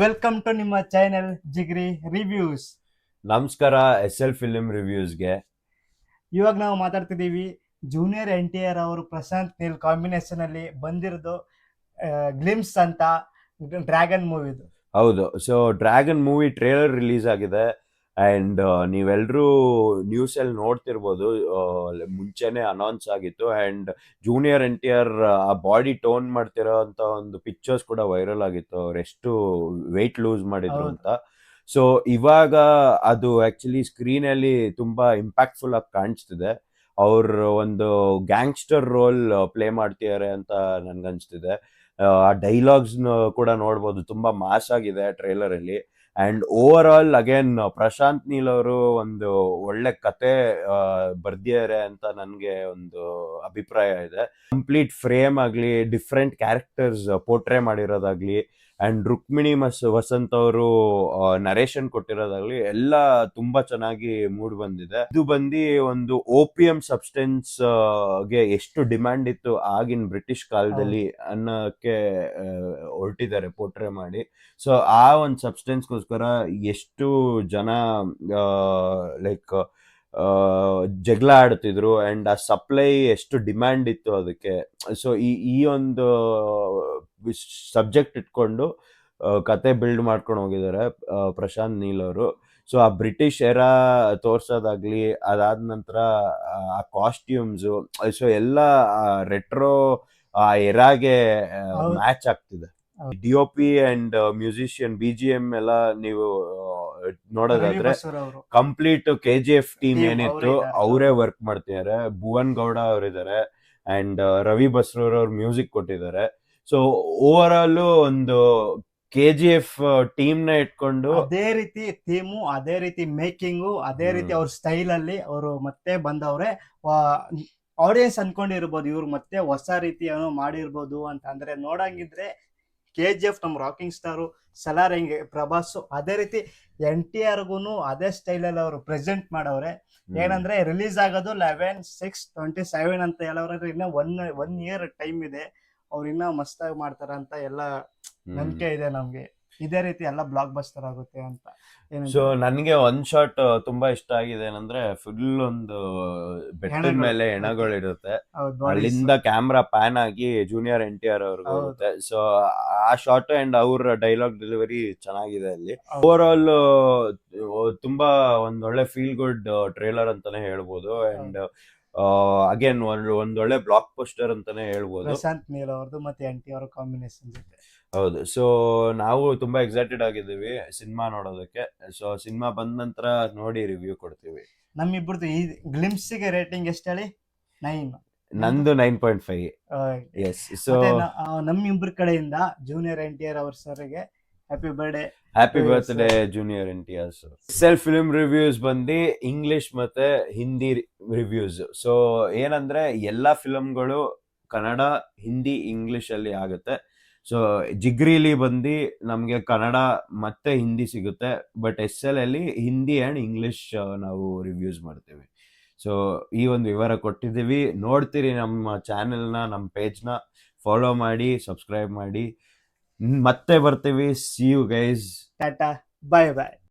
Welcome to ನಿಮ್ಮ channel ಜಿಗ್ರಿ reviews. ನಮಸ್ಕಾರ SL film ರಿವ್ಯೂಸ್ಗೆ. ಇವಾಗ ನಾವು ಮಾತಾಡ್ತಿದ್ದೀವಿ ಜೂನಿಯರ್ NTR ಅವರು ಪ್ರಶಾಂತ್ ನೀಲ್ ಕಾಂಬಿನೇಷನ್ ಅಲ್ಲಿ ಬಂದಿರೋದು ಗ್ಲಿಮ್ಸ್ ಅಂತ ಡ್ರ್ಯಾಗನ್ ಮೂವಿದು. ಹೌದು, so dragon movie trailer release ಆಗಿದೆ ಅಂಡ್ ನೀವೆಲ್ಲರೂ ನ್ಯೂಸ್ ಅಲ್ಲಿ ನೋಡ್ತಿರ್ಬೋದು. ಮುಂಚೆನೆ ಅನೌನ್ಸ್ ಆಗಿತ್ತು ಅಂಡ್ ಜೂನಿಯರ್ NTR ಆ ಬಾಡಿ ಟೋನ್ ಮಾಡ್ತಿರೋ ಅಂತ ಒಂದು ಪಿಕ್ಚರ್ಸ್ ಕೂಡ ವೈರಲ್ ಆಗಿತ್ತು, ಅವ್ರು ಎಷ್ಟು ವೆಯ್ಟ್ ಲೂಸ್ ಮಾಡಿದ್ರು ಹೌದು. ಅಂತ. ಸೊ ಇವಾಗ ಅದು ಆಕ್ಚುಲಿ ಸ್ಕ್ರೀನ್ ಅಲ್ಲಿ ತುಂಬಾ ಇಂಪ್ಯಾಕ್ಟ್ಫುಲ್ ಆಗಿ ಕಾಣಿಸ್ತಿದೆ. ಅವ್ರು ಒಂದು ಗ್ಯಾಂಗ್ಸ್ಟರ್ ರೋಲ್ ಪ್ಲೇ ಮಾಡ್ತಿದ್ದಾರೆ ಅಂತ ನನ್ಗನ್ಸ್ತಿದೆ. ಆ ಡೈಲಾಗ್ಸ್ ಕೂಡ ನೋಡ್ಬೋದು, ತುಂಬಾ ಮಾಸ್ ಆಗಿದೆ ಟ್ರೈಲರ್ ಅಲ್ಲಿ. And overall again Prashanth Neel ಅವರು ಒಂದು ಒಳ್ಳೆ ಕತೆ ಬರ್ದಿದ್ದಾರೆ ಅಂತ ನನ್ಗೆ ಒಂದು ಅಭಿಪ್ರಾಯ ಇದೆ. ಕಂಪ್ಲೀಟ್ ಫ್ರೇಮ್ ಆಗ್ಲಿ, ಡಿಫ್ರೆಂಟ್ ಕ್ಯಾರೆಕ್ಟರ್ಸ್ ಪೋರ್ಟ್ರೇ ಮಾಡಿರೋದಾಗ್ಲಿ ಅಂಡ್ ರುಕ್ಮಿಣಿ ವಸಂತ್ ಅವರು ನರೇಶನ್ ಕೊಟ್ಟಿರೋದಾಗ್ಲಿ ಎಲ್ಲ ತುಂಬಾ ಚೆನ್ನಾಗಿ ಮೂಡ್ ಬಂದಿದೆ. ಇದು ಬಂದು ಒಂದು OPM ಸಬ್ಸ್ಟೆನ್ಸ್ ಗೆ ಎಷ್ಟು ಡಿಮ್ಯಾಂಡ್ ಇತ್ತು ಆಗಿನ ಬ್ರಿಟಿಷ್ ಕಾಲದಲ್ಲಿ ಅನ್ನೋಕ್ಕೆ ಹೊರಟಿದ್ದಾರೆ ಪೋರ್ಟ್ರೇ ಮಾಡಿ. ಸೊ ಆ ಒಂದು ಸಬ್ಸ್ಟೆನ್ಸ್ಗೋಸ್ಕರ ಎಷ್ಟು ಜನ ಲೈಕ್ ಜಗಳ ಆಡ್ತಿದ್ರು ಅಂಡ್ ಆ ಸಪ್ಲೈ ಎಷ್ಟು ಡಿಮ್ಯಾಂಡ್ ಇತ್ತು ಅದಕ್ಕೆ. ಸೊ ಈ ಒಂದು ಸಬ್ಜೆಕ್ಟ್ ಇಟ್ಕೊಂಡು ಕತೆ ಬಿಲ್ಡ್ ಮಾಡ್ಕೊಂಡು ಹೋಗಿದ್ದಾರೆ ಪ್ರಶಾಂತ್ ನೀಲ್ ಅವರು. ಸೊ ಆ ಬ್ರಿಟಿಷ್ ಎರಾ ತೋರ್ಸೋದಾಗ್ಲಿ, ಅದಾದ ನಂತರ ಆ ಕಾಸ್ಟ್ಯೂಮ್ಸ್, ಸೊ ಎಲ್ಲ ರೆಟ್ರೋ ಆ ಎರಾಗೆ ಮ್ಯಾಚ್ ಆಗ್ತಿದೆ. DOP ಅಂಡ್ ಮ್ಯೂಸಿಷಿಯನ್ BGM ಎಲ್ಲ ನೀವು ನೋಡೋದಾದ್ರೆ ಕಂಪ್ಲೀಟ್ KGF ಟೀಮ್ ಏನಿತ್ತು ಅವರೇ ವರ್ಕ್ ಮಾಡ್ತಿದ್ದಾರೆ. ಭುವನ್ ಗೌಡ ಅವರಿದ್ದಾರೆ ಅಂಡ್ ರವಿ ಬಸ್ರೂರ್ ಅವ್ರ ಮ್ಯೂಸಿಕ್ ಕೊಟ್ಟಿದ್ದಾರೆ. ಸೊ ಓವರ್ ಆಲ್ ಒಂದು KGF ಟೀಮ್ ನ ಇಟ್ಕೊಂಡು ಅದೇ ರೀತಿ ಥೀಮು, ಅದೇ ರೀತಿ ಮೇಕಿಂಗು, ಅದೇ ರೀತಿ ಅವ್ರ ಸ್ಟೈಲ್ ಅಲ್ಲಿ ಅವರು ಮತ್ತೆ ಬಂದವ್ರೆ. ಆಡಿಯನ್ಸ್ ಅನ್ಕೊಂಡಿರ್ಬೋದು ಇವ್ರು ಮತ್ತೆ ಹೊಸ ರೀತಿ ಏನೋ ಮಾಡಿರ್ಬೋದು ಅಂತ. ಅಂದ್ರೆ ನೋಡಂಗಿದ್ರೆ KGF ನಮ್ಮ ರಾಕಿಂಗ್ ಸ್ಟಾರು ಸಲಾರ್ ಹೆಂಗೆ ಪ್ರಭಾಸ್, ಅದೇ ರೀತಿ NTR ಗೂನು ಅದೇ ಸ್ಟೈಲ್ ಅಲ್ಲಿ ಅವರು ಪ್ರೆಸೆಂಟ್ ಮಾಡವ್ರೆ. ಏನಂದ್ರೆ ರಿಲೀಸ್ ಆಗೋದು 11/6/27 ಅಂತ ಹೇಳವ್ರೆ. ಇನ್ನ ಒನ್ ಇಯರ್ ಟೈಮ್ ಇದೆ. ಅವ್ರು ಇನ್ನ ಮಸ್ತಾಗಿ ಮಾಡ್ತಾರ ಅಂತ ಎಲ್ಲ ನಂಬಿಕೆ ಇದೆ ನಮ್ಗೆ. ಇದೇ ರೀತಿ ಎಲ್ಲ ಬ್ಲಾಕ್ ಬಸ್ಟರ್ ಆಗುತ್ತೆ ಅಂತ. ಸೊ ನನ್ಗೆ ಒಂದ್ ಶಾಟ್ ತುಂಬಾ ಇಷ್ಟ ಆಗಿದೆ ಏನಂದ್ರೆ, ಫುಲ್ ಒಂದು ಬೆಟ್ಟದ ಮೇಲೆ ಹೆಣಗಳಿರುತ್ತೆ, ಅಲ್ಲಿಂದ ಕ್ಯಾಮ್ರಾ ಪ್ಯಾನ್ ಆಗಿ ಜೂನಿಯರ್ NTR ಅವ್ರಿಗೆ ಹೋಗುತ್ತೆ. ಸೊ ಆ ಶಾಟ್ ಅಂಡ್ ಅವ್ರ ಡೈಲಾಗ್ ಡೆಲಿವರಿ ಚೆನ್ನಾಗಿದೆ ಅಲ್ಲಿ. ಓವರ್ ಆಲ್ ತುಂಬಾ ಒಂದೊಳ್ಳೆ ಫೀಲ್ ಗುಡ್ ಟ್ರೇಲರ್ ಅಂತಾನೆ ಹೇಳ್ಬೋದು. ಅಂಡ್ ಅಗೇನ್ ಒಂದೊಳ್ಳೆ ಬ್ಲಾಕ್ ಪೋಸ್ಟರ್ ಅಂತಾನೆ ಹೇಳ್ಬೋದು. ಪ್ರಶಾಂತ್ ನೀಲ್ ಅವ್ರದ್ದು ಮತ್ತೆ NTR ಕಾಂಬಿನೇಷನ್ ಜೊತೆ. ಹೌದು, ಸೊ ನಾವು ತುಂಬಾ ಎಕ್ಸೈಟೆಡ್ ಆಗಿದ್ದೀವಿ ಸಿನಿಮಾ ನೋಡೋದಕ್ಕೆ. ಸೊ ಸಿನಿಮಾ ಬಂದ ನಂತರ ನೋಡಿ ರಿವ್ಯೂ ಕೊಡ್ತೀವಿ. ನಮ್ಮಿಬ್ಬರದು ಈ ಗ್ಲಿಮ್ಸ್ಗೆ ರೇಟಿಂಗ್ ಎಷ್ಟು ಹೇಳಿ? 9. ನಂದು 9.5. ಎಸ್. ಸೊ ನಮ್ಮಿಬ್ಬರ ಕಡೆಯಿಂದ ಜೂನಿಯರ್ NTR ಅವ್ರ ಸರ್ಗೆ happy birthday. Happy birthday junior NTR sir. SL film reviews ಬಂದು ಇಂಗ್ಲಿಷ್ ಮತ್ತೆ ಹಿಂದಿ ರಿವ್ಯೂಸ್. ಸೊ ಏನಂದ್ರೆ ಎಲ್ಲಾ ಫಿಲ್ಮ್ಗಳು ಕನ್ನಡ, ಹಿಂದಿ, ಇಂಗ್ಲಿಷ್ ಅಲ್ಲಿ ಆಗುತ್ತೆ. ಸೊ ಜಿಗ್ರಿಲಿ ಬಂದು ನಮಗೆ ಕನ್ನಡ ಮತ್ತೆ ಹಿಂದಿ ಸಿಗುತ್ತೆ, ಬಟ್ SL ಅಲ್ಲಿ ಹಿಂದಿ ಆ್ಯಂಡ್ ಇಂಗ್ಲಿಷ್ ನಾವು ರಿವ್ಯೂಸ್ ಮಾಡ್ತೀವಿ. ಸೊ ಈ ಒಂದು ವಿವರ ಕೊಟ್ಟಿದ್ದೀವಿ. ನೋಡ್ತೀರಿ ನಮ್ಮ ಚಾನೆಲ್ನ, ನಮ್ಮ ಪೇಜ್ನ ಫಾಲೋ ಮಾಡಿ, ಸಬ್ಸ್ಕ್ರೈಬ್ ಮಾಡಿ. ಮತ್ತೆ ಬರ್ತೀವಿ. See you guys. Tata, bye bye.